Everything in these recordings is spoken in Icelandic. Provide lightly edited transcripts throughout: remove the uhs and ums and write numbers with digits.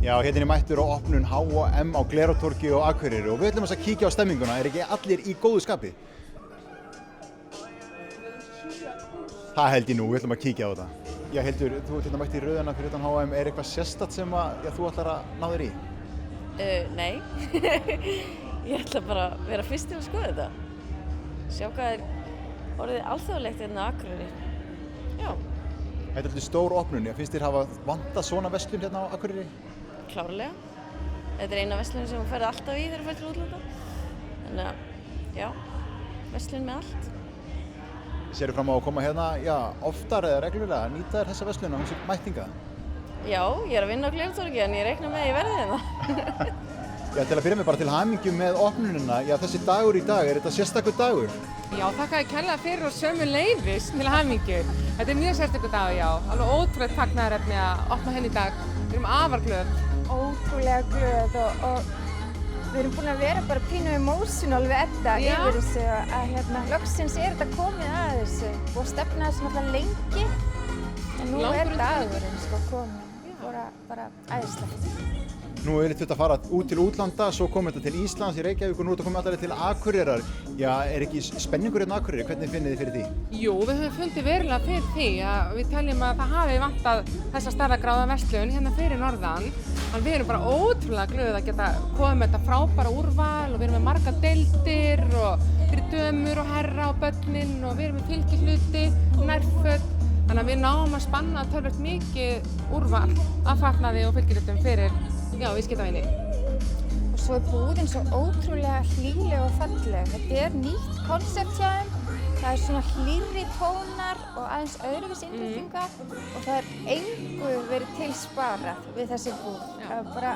Já, hérna er ég mættur á opnun H&M á Glerártorgi og Akureyri og við ætlum að kíkja á stemminguna, er ekki allir í góðu skapi? Það held ég nú, við ætlum að kíkja á þetta. Já, Hildur, þú ert hérna mætt í röðina fyrir utan H&M, er eitthvað sérstakt sem þú ætlar að ná þér í? Nei, ég ætla bara að vera fyrst til að skoða þetta. Sjá hvað er orðið alþjóðlegt hérna á Akureyri. Já. Þetta er alltaf stór opnun, finnst þér hafa vantað svona verslun hérna á Akureyri? Klárlega. Þetta er eina verslun sem þú ferð alltaf í þegar þú ferð til útlanda. Þannig að, já, verslun með allt. Sérðu fram á að koma hérna, já, oftar eða reglulega, nýta þér þessa verslun á hans mættinga? Já, ég er að vinna á Glerártorgi en ég reikna með að ég verði hérna. Já, til að byrja með bara til hamingju með opnunina, já, þessi dagur í dag, er þetta sérstakur dagur? Já, þakka kærlega fyrir og sömuleiðis til hamingju. Þetta er mjög sérstakur dagur, já. Alveg ótrúlegt fagnaðarefni að opna henni í dag. Við erum afar glöð. Ótrúlega glöð og við erum búin að vera bara pínu emotional við Edda yfir þessu að loksins er þetta komið að þessu og stefna þessu náttúrulega lengi en nú er dagurinn sko komið. Bara æðislegt. Nú er þetta að fara út til útlanda, svo kom þetta til Íslands í Reykjavík og nú er þetta komið allar til Akureyrar. Já, er ekki spenningur hérna á Akureyri? Hvernig finnið þið fyrir því? Jú, við höfum fundið verulega fyrir því að við teljum að það hafi vantað þessa stærðargráða verslun hérna fyrir norðan. En við erum bara ótrúlega glöð að geta komið með þetta frábæra úrval og við erum með marga deildir og fyrir dömur og herra og börnin og við erum með fylgihluti, nærföt. Þannig að við náum að spanna töluvert mikið úrval af fatnaði og fylgihlutum fyrir viðskiptavini. Og svo er búðin svo ótrúlega hlýleg og falleg. Þetta er nýtt konsept hjá þeim. Það er svona hlýrri tónar og aðeins öðruvísi innréttingar og það er engu verið til sparað við þessi búð. Það er bara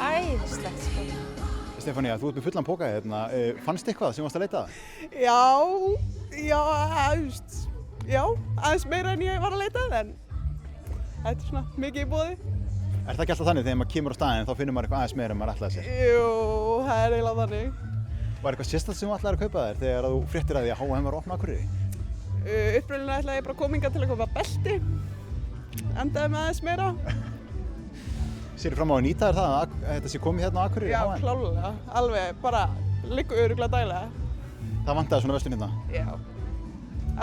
æðislegt sko. Stefanía, þú ert með fullan póka hérna. Fannst eitthvað sem varst að leita að? Já, aðeins meira en ég var að leita en þetta er svona mikið í boði. Er það ekki alltaf þannig þegar maður kemur á staðinn þá finnur maður eitthvað aðeins meira en maður ætlaði sér? Jú, það er eiginlega þannig. Var eitthvað sérstakt sem þú ætlaðir að kaupa þér þegar þú fréttir að því að H&M var að opna á Akureyri? Upprunalega ætlaði ég bara að koma hingað til að kaupa belti. Endaði með aðeins meira. Sérðu fram á að nýta þér það að þetta sé komið hérna á Akureyri? Já, klálega. Alveg bara liggur örugglega daglega. Það vantaði svona verslun hérna? Já,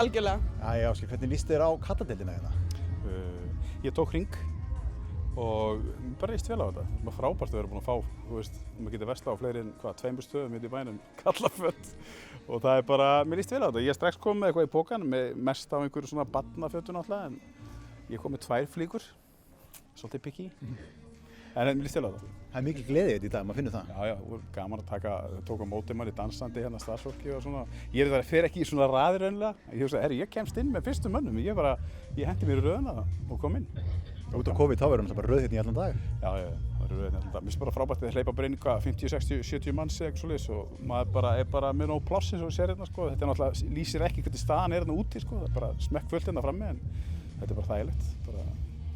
algjörlega. Æ, Ásgeir, hvernig líst þér á kalladeildina hérna? Ég tók hring og bara reist vel á þetta. Það var frábært að vera búin að fá, þú veist, maður getur verslað á fleiri en 2 stöðum hérna í bænum, kallaföt. Og það er bara, mér líst vel á þetta. Ég er strax komið með eitthvað í pokan, með mest á einhverju svona barnafötu náttúrulega, en ég kom með 2 flíkur, svolítið picky. En mér líst vel á þetta. Það er mikil gleði þetta í dag, maður finnur það. Já, gaman að tóka mótið manni dansandi hérna starfsfólki og svona. Ég fer ekki í svona raðir raunlega. Ég hugsa, ég kemst inn með fyrstu mönnum. Ég hendi mér í röðina og kom inn. Út á COVID þá verður það bara röð hérna í allan dag. Já, það verður röð hérna í allan dag. Mér finnst bara frábært að hleypa bara inn 50, 60, 70 manns eða eitthvað svoleiðis og maður er bara með nóg pláss eins og við sér hérna sko. Þetta náttúrulega lýsir ekki hvernig staðan er hérna úti sko. Það er bara smekkfullt hérna frammi en þetta er bara þægilegt. Bara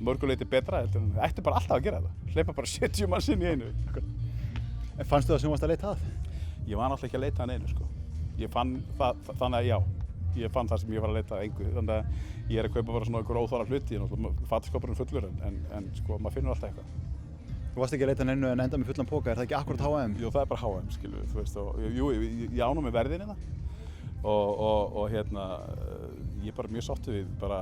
mörguleiti betra. Það ætti bara alltaf að gera þetta. Hleypa bara 70 manns inn í einu. En fannstu það sem þú varst að leita að? Ég var náttúrulega ekki að leita að neinu sko. Ég fann það, þannig að já. Ég fann það sem ég var að leita að engu, þannig að ég er að kaupa bara svona einhver óþarfa hluti, fataskápurinn fullur en sko maður finnur alltaf eitthvað. Þú varst ekki að leita að neinu en enda með fullan póka, er það ekki akkurat H&M? Jú, það er bara H&M, skilur við, þú veist, og ég ánum með verðin hérna og hérna, ég er bara mjög sáttur við bara,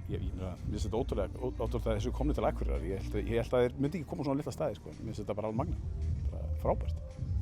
mér finnst þetta ótrúlega að þessu komni til Akureyrar, ég held að þeir myndi ekki koma á svona litla staði, sko, mér finnst þetta bara alveg magna, bara frábært.